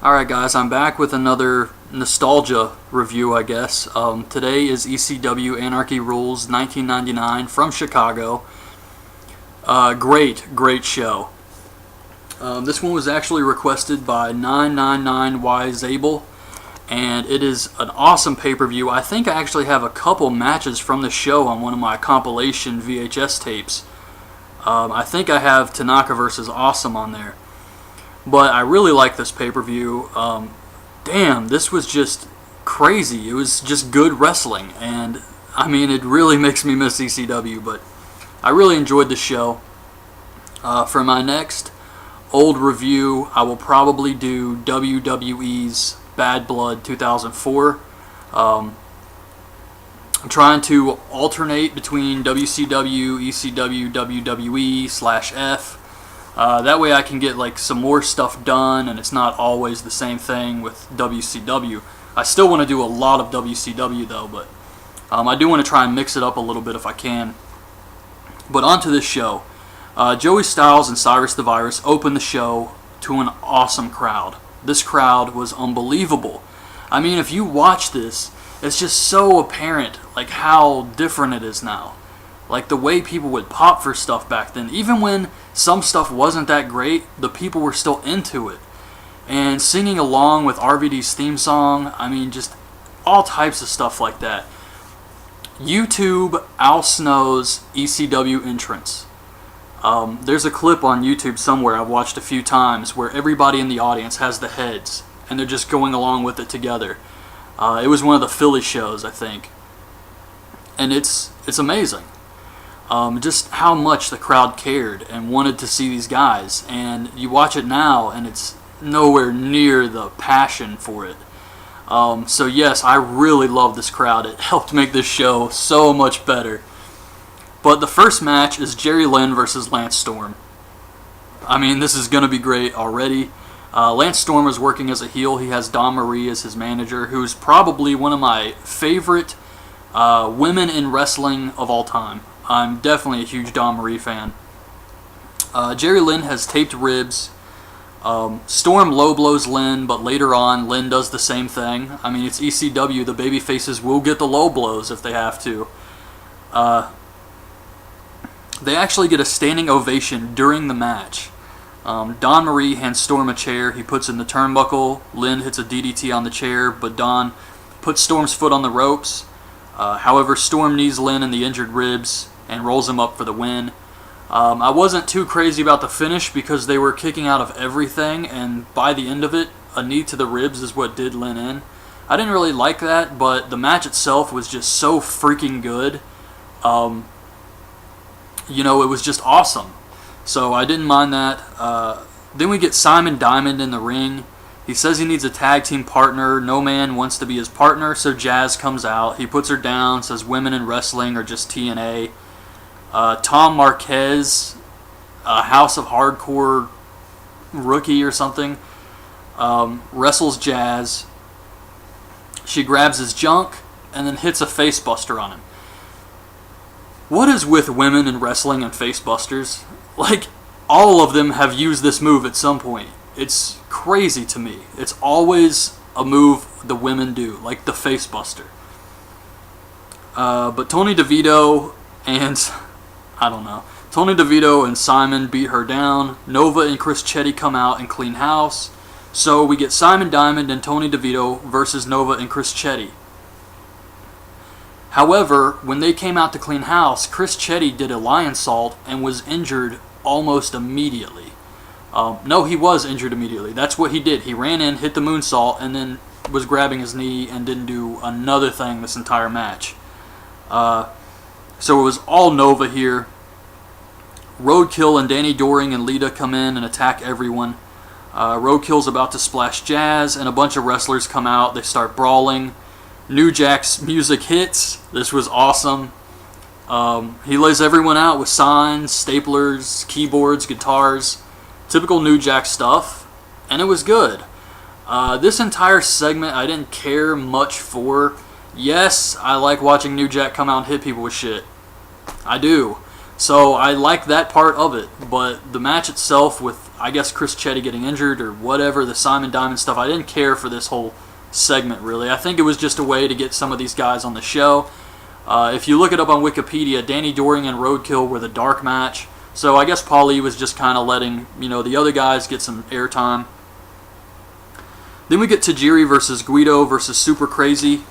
Alright guys, I'm back with another nostalgia review, I guess. Today is ECW Anarchy Rulz 1999 from Chicago. Great show. This one was actually requested by 999Y Zabel, and it is an awesome pay-per-view. I think I actually have a couple matches from the show on one of my compilation VHS tapes. I think I have Tanaka vs. Awesome on there. But I really like this pay-per-view. Damn, this was just crazy. It was just good wrestling, and I mean, it really makes me miss ECW, but I really enjoyed the show. For my next old review, I will probably do WWE's Bad Blood 2004. I'm trying to alternate between WCW, ECW, WWE/F. That way I can get like some more stuff done, and it's not always the same thing with WCW. I still want to do a lot of WCW though, but I do want to try and mix it up a little bit if I can. But on to this show. Joey Styles and Cyrus the Virus opened the show to an awesome crowd. This crowd was unbelievable. I mean, if you watch this, it's just so apparent like how different it is now. Like the way people would pop for stuff back then. Even when some stuff wasn't that great, the people were still into it. And singing along with RVD's theme song, I mean, just all types of stuff like that. YouTube Al Snow's ECW entrance. There's a clip on YouTube somewhere I've watched a few times where everybody in the audience has the heads and they're just going along with it together. It was one of the Philly shows, I think. And it's amazing. Just how much the crowd cared and wanted to see these guys, and you watch it now and it's nowhere near the passion for it. So yes, I really love this crowd. It helped make this show so much better. But the first match is Jerry Lynn versus Lance Storm. I mean, this is going to be great already. Lance Storm is working as a heel. He has Dawn Marie as his manager, who's probably one of my favorite women in wrestling of all time. I'm definitely a huge Dawn Marie fan. Jerry Lynn has taped ribs. Storm low blows Lynn, but later on, Lynn does the same thing. I mean, it's ECW. The babyfaces will get the low blows if they have to. They actually get a standing ovation during the match. Dawn Marie hands Storm a chair. He puts in the turnbuckle. Lynn hits a DDT on the chair, but Dawn puts Storm's foot on the ropes. However, Storm knees Lynn in the injured ribs and rolls him up for the win. I wasn't too crazy about the finish because they were kicking out of everything, and by the end of it, a knee to the ribs is what did Lynn in. I didn't really like that, but the match itself was just so freaking good. It was just awesome. So I didn't mind that. Then we get Simon Diamond in the ring. He says he needs a tag team partner. No man wants to be his partner, so Jazz comes out. He puts her down, says women in wrestling are just TNA. Tom Marquez, a House of Hardcore rookie or something, wrestles Jazz. She grabs his junk and then hits a facebuster on him. What is with women in wrestling and facebusters? Like, all of them have used this move at some point. It's crazy to me. It's always a move the women do, like the facebuster. But Tony DeVito and Tony DeVito and Simon beat her down. Nova and Chris Chetty come out and clean house. So we get Simon Diamond and Tony DeVito versus Nova and Chris Chetty. However, when they came out to clean house, Chris Chetty did a lion salt and was injured almost immediately. No, he was injured immediately. That's what he did. He ran in, hit the moonsault, and then was grabbing his knee and didn't do another thing this entire match. So it was all Nova here. Roadkill and Danny Doring and Lita come in and attack everyone. Roadkill's about to splash Jazz, and a bunch of wrestlers come out. They start brawling. New Jack's music hits. This was awesome. He lays everyone out with signs, staplers, keyboards, guitars. Typical New Jack stuff. And it was good. This entire segment I didn't care much for. Yes, I like watching New Jack come out and hit people with shit. I do. So I like that part of it, but the match itself with, I guess, Chris Chetti getting injured or whatever, the Simon Diamond stuff, I didn't care for this whole segment, really. I think it was just a way to get some of these guys on the show. If you look it up on Wikipedia, Danny Doring and Roadkill were the dark match. So I guess Paulie was just kind of letting, the other guys get some airtime. Then we get Tajiri versus Guido versus Super Crazy.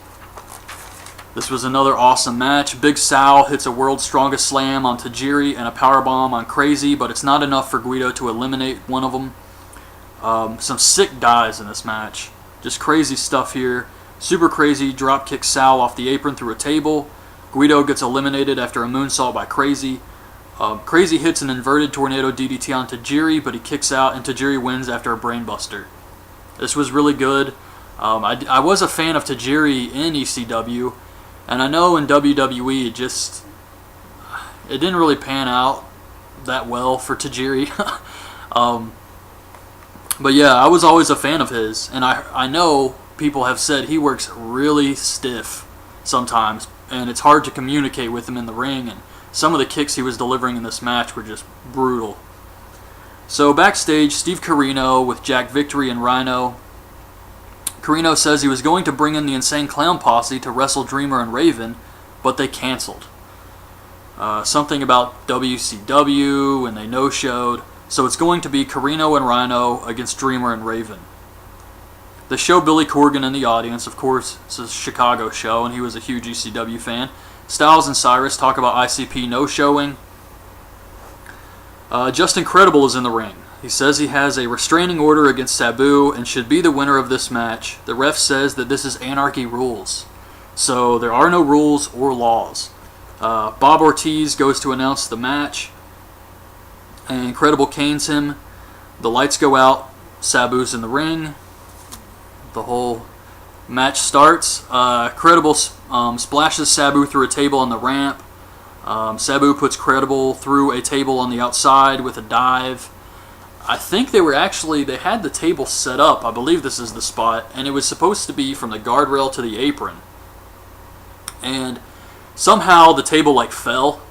This was another awesome match. Big Sal hits a World's Strongest Slam on Tajiri and a powerbomb on Crazy, but it's not enough for Guido to eliminate one of them. Some sick dives in this match. Just crazy stuff here. Super Crazy drop kicks Sal off the apron through a table. Guido gets eliminated after a moonsault by Crazy. Crazy hits an inverted tornado DDT on Tajiri, but he kicks out and Tajiri wins after a brainbuster. This was really good. I was a fan of Tajiri in ECW. And I know in WWE it didn't really pan out that well for Tajiri. But yeah, I was always a fan of his. And I know people have said he works really stiff sometimes. And it's hard to communicate with him in the ring. And some of the kicks he was delivering in this match were just brutal. So backstage, Steve Corino with Jack Victory and Rhino. Corino says he was going to bring in the Insane Clown Posse to wrestle Dreamer and Raven, but they canceled. Something about WCW, and they no-showed. So it's going to be Corino and Rhino against Dreamer and Raven. They show Billy Corgan in the audience. Of course, it's a Chicago show, and he was a huge ECW fan. Styles and Cyrus talk about ICP no-showing. Justin Credible is in the ring. He says he has a restraining order against Sabu and should be the winner of this match. The ref says that this is Anarchy Rulz. So there are no rules or laws. Bob Ortiz goes to announce the match. And Credible canes him. The lights go out. Sabu's in the ring. The whole match starts. Credible splashes Sabu through a table on the ramp. Sabu puts Credible through a table on the outside with a dive. I think they had the table set up. I believe this is the spot. And it was supposed to be from the guardrail to the apron. And somehow the table fell.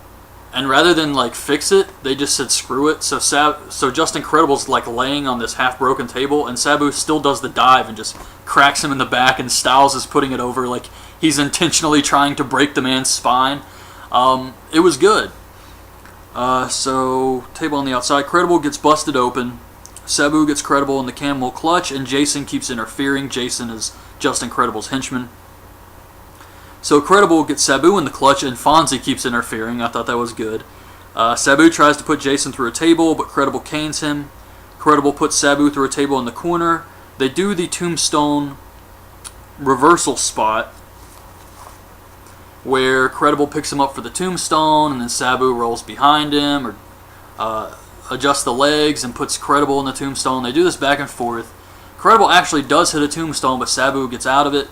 And rather than fix it, they just said screw it. So Justin Credible's laying on this half broken table. And Sabu still does the dive and just cracks him in the back. And Styles is putting it over like he's intentionally trying to break the man's spine. It was good. So, table on the outside. Credible gets busted open. Sabu gets Credible in the camel clutch, and Jason keeps interfering. Jason is Justin Credible's henchman. So, Credible gets Sabu in the clutch, and Fonzie keeps interfering. I thought that was good. Sabu tries to put Jason through a table, but Credible canes him. Credible puts Sabu through a table in the corner. They do the tombstone reversal spot, where Credible picks him up for the tombstone, and then Sabu rolls behind him, or adjusts the legs and puts Credible in the tombstone. They do this back and forth. Credible actually does hit a tombstone, but Sabu gets out of it.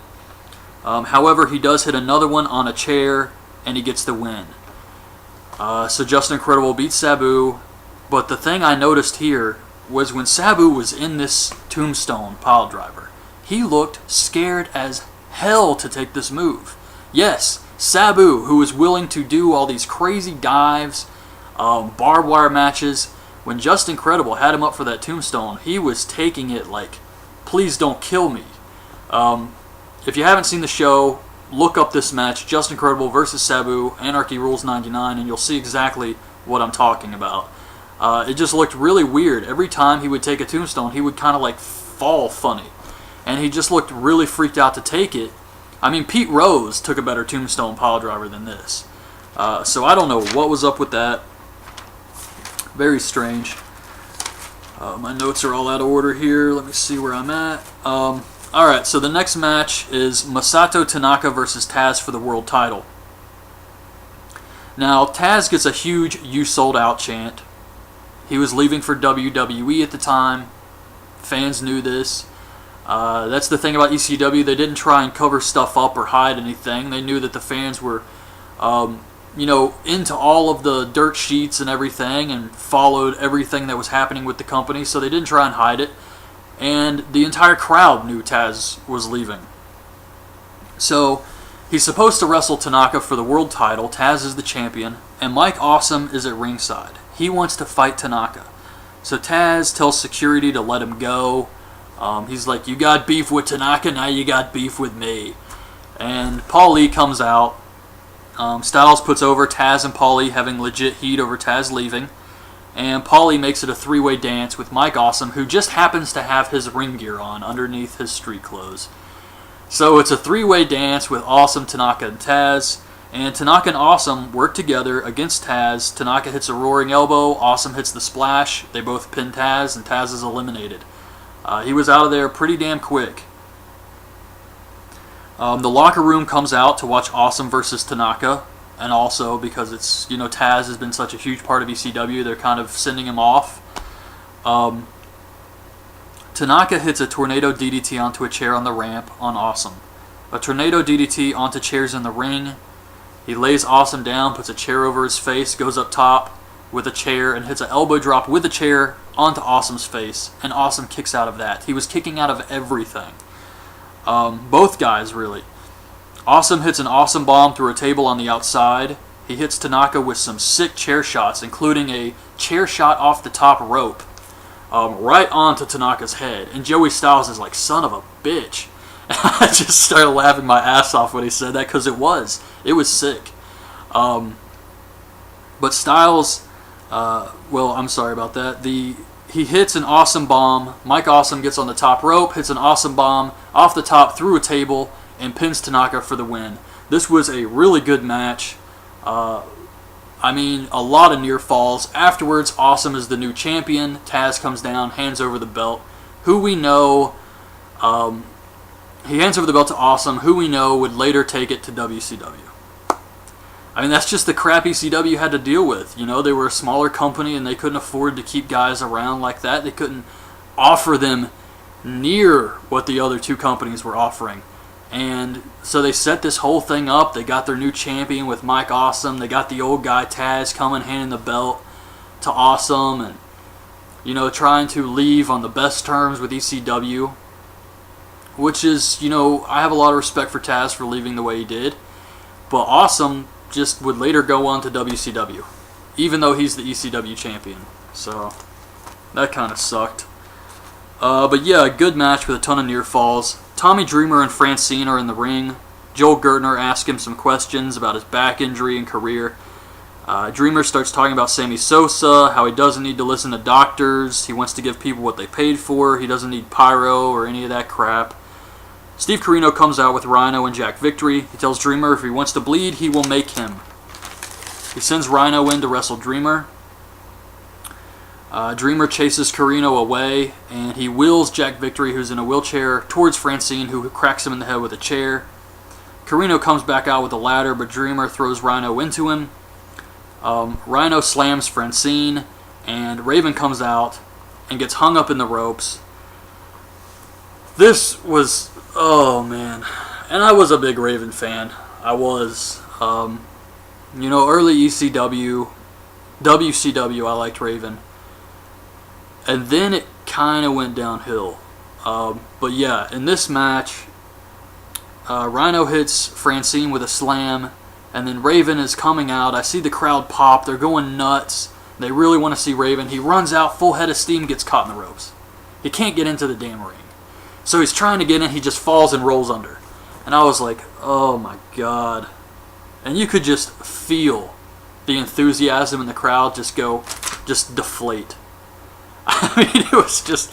However, he does hit another one on a chair, and he gets the win. So Justin Credible beats Sabu, but the thing I noticed here was when Sabu was in this tombstone pile driver, he looked scared as hell to take this move. Yes, Sabu, who was willing to do all these crazy dives, barbed wire matches, when Justin Credible had him up for that tombstone, he was taking it like, please don't kill me. If you haven't seen the show, look up this match, Justin Credible versus Sabu, Anarchy Rulz 99, and you'll see exactly what I'm talking about. It just looked really weird. Every time he would take a tombstone, he would kind of fall funny. And he just looked really freaked out to take it. I mean, Pete Rose took a better tombstone pile driver than this. So I don't know what was up with that. Very strange. My notes are all out of order here. Let me see where I'm at. Alright, so the next match is Masato Tanaka versus Taz for the world title. Now, Taz gets a huge "You Sold Out" chant. He was leaving for WWE at the time. Fans knew this. That's the thing about ECW. They didn't try and cover stuff up or hide anything. They knew that the fans were, into all of the dirt sheets and everything and followed everything that was happening with the company, so they didn't try and hide it. And the entire crowd knew Taz was leaving. So he's supposed to wrestle Tanaka for the world title. Taz is the champion. and Mike Awesome is at ringside. He wants to fight Tanaka. So Taz tells security to let him go. He's like, you got beef with Tanaka, now you got beef with me. And Paul Lee comes out. Styles puts over Taz and Paul Lee having legit heat over Taz leaving. And Paul Lee makes it a three-way dance with Mike Awesome, who just happens to have his ring gear on underneath his street clothes. So it's a three-way dance with Awesome, Tanaka, and Taz. And Tanaka and Awesome work together against Taz. Tanaka hits a roaring elbow. Awesome hits the splash. They both pin Taz, and Taz is eliminated. He was out of there pretty damn quick. The locker room comes out to watch Awesome versus Tanaka. And also because it's, Taz has been such a huge part of ECW, they're kind of sending him off. Tanaka hits a tornado DDT onto a chair on the ramp on Awesome. A tornado DDT onto chairs in the ring. He lays Awesome down, puts a chair over his face, goes up top with a chair, and hits an elbow drop with a chair onto Awesome's face. And Awesome kicks out of that. He was kicking out of everything. Both guys, really. Awesome hits an Awesome bomb through a table on the outside. He hits Tanaka with some sick chair shots, including a chair shot off the top rope right onto Tanaka's head. And Joey Styles is like, son of a bitch. I just started laughing my ass off when he said that, because it was sick. But Styles, I'm sorry about that. He hits an Awesome bomb. Mike Awesome gets on the top rope, hits an Awesome bomb off the top through a table, and pins Tanaka for the win. This was a really good match. A lot of near falls. Afterwards, Awesome is the new champion. Taz comes down, hands over the belt. Who we know... He hands over the belt to Awesome, who we know would later take it to WCW. That's just the crap ECW had to deal with. They were a smaller company and they couldn't afford to keep guys around like that. They couldn't offer them near what the other two companies were offering. And so they set this whole thing up. They got their new champion with Mike Awesome. They got the old guy Taz coming, handing the belt to Awesome. And, trying to leave on the best terms with ECW. Which is, I have a lot of respect for Taz for leaving the way he did. But Awesome just would later go on to WCW. Even though he's the ECW champion. So, that kind of sucked. But yeah, a good match with a ton of near falls. Tommy Dreamer and Francine are in the ring. Joel Gertner asks him some questions about his back injury and career. Dreamer starts talking about Sammy Sosa, how he doesn't need to listen to doctors. He wants to give people what they paid for. He doesn't need pyro or any of that crap. Steve Corino comes out with Rhino and Jack Victory. He tells Dreamer if he wants to bleed, he will make him. He sends Rhino in to wrestle Dreamer. Dreamer chases Corino away, and he wheels Jack Victory, who's in a wheelchair, towards Francine, who cracks him in the head with a chair. Corino comes back out with a ladder, but Dreamer throws Rhino into him. Rhino slams Francine, and Raven comes out and gets hung up in the ropes. This was... oh, man. And I was a big Raven fan. I was. Early ECW, WCW, I liked Raven. And then it kind of went downhill. But yeah, in this match, Rhino hits Francine with a slam, and then Raven is coming out. I see the crowd pop. They're going nuts. They really want to see Raven. He runs out, full head of steam, gets caught in the ropes. He can't get into the damn ring. So he's trying to get in, he just falls and rolls under. And I was like, oh my god. And you could just feel the enthusiasm in the crowd just deflate. It was just...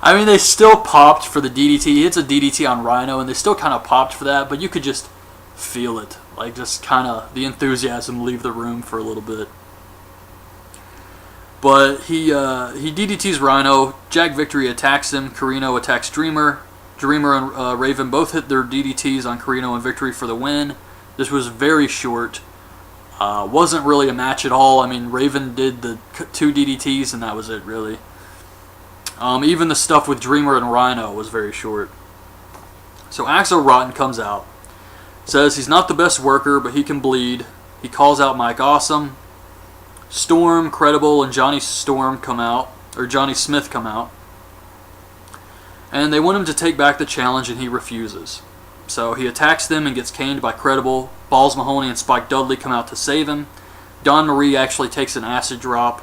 they still popped for the DDT. He hits a DDT on Rhino, and they still kind of popped for that, but you could just feel it. Just kind of the enthusiasm leave the room for a little bit. But he DDTs Rhino. Jack Victory attacks him. Corino attacks Dreamer. Dreamer and Raven both hit their DDTs on Corino and Victory for the win. This was very short. Wasn't really a match at all. Raven did the 2 DDTs and that was it, really. Even the stuff with Dreamer and Rhino was very short. So Axel Rotten comes out. Says he's not the best worker, but he can bleed. He calls out Mike Awesome. Storm, Credible, and Johnny Smith come out. And they want him to take back the challenge, and he refuses. So he attacks them and gets caned by Credible. Balls Mahoney and Spike Dudley come out to save him. Don Marie actually takes an acid drop.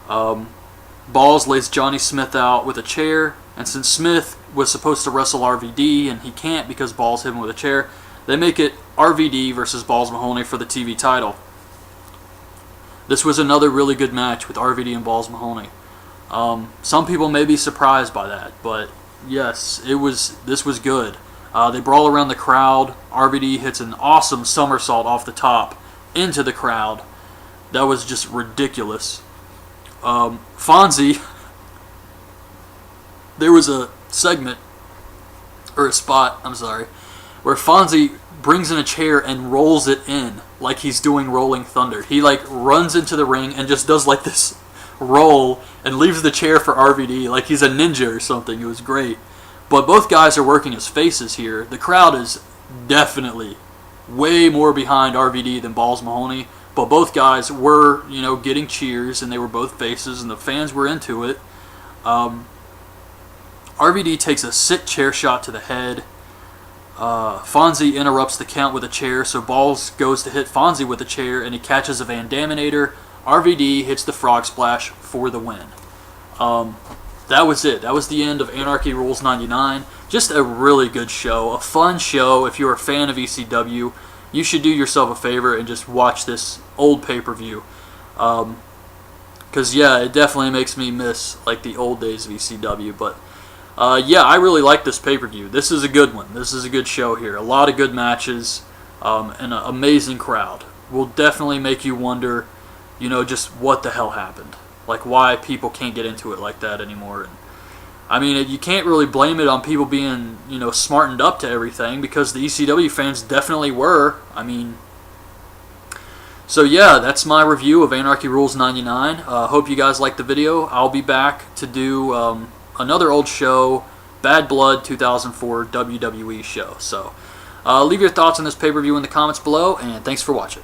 Balls lays Johnny Smith out with a chair, and since Smith was supposed to wrestle RVD and he can't because Balls hit him with a chair, they make it RVD versus Balls Mahoney for the TV title. This was another really good match with RVD and Balls Mahoney. Some people may be surprised by that, but yes, this was good. They brawl around the crowd. RVD hits an awesome somersault off the top into the crowd. That was just ridiculous. Fonzie, there was a segment, or a spot, I'm sorry, where Fonzie brings in a chair and rolls it in like he's doing Rolling Thunder. He like runs into the ring and just does like this roll and leaves the chair for RVD like he's a ninja or something. It was great. But both guys are working as faces here. The crowd is definitely way more behind RVD than Balls Mahoney. But both guys were, getting cheers, and they were both faces, and the fans were into it. RVD takes a sick chair shot to the head. Fonzie interrupts the count with a chair, so Balls goes to hit Fonzie with a chair, and he catches a Van Daminator. RVD hits the Frog Splash for the win. That was it. That was the end of Anarchy Rulz 99. Just a really good show, a fun show. If you're a fan of ECW, you should do yourself a favor and just watch this old pay-per-view. Because, yeah, it definitely makes me miss, like, the old days of ECW. But, yeah, I really like this pay-per-view. This is a good one. This is a good show here. A lot of good matches and an amazing crowd. Will definitely make you wonder, just what the hell happened. Like, why people can't get into it like that anymore. And, I mean, you can't really blame it on people being, smartened up to everything, because the ECW fans definitely were. I mean, so yeah, that's my review of Anarchy Rulz 99. Hope you guys liked the video. I'll be back to do another old show, Bad Blood 2004 WWE show. So leave your thoughts on this pay-per-view in the comments below, and thanks for watching.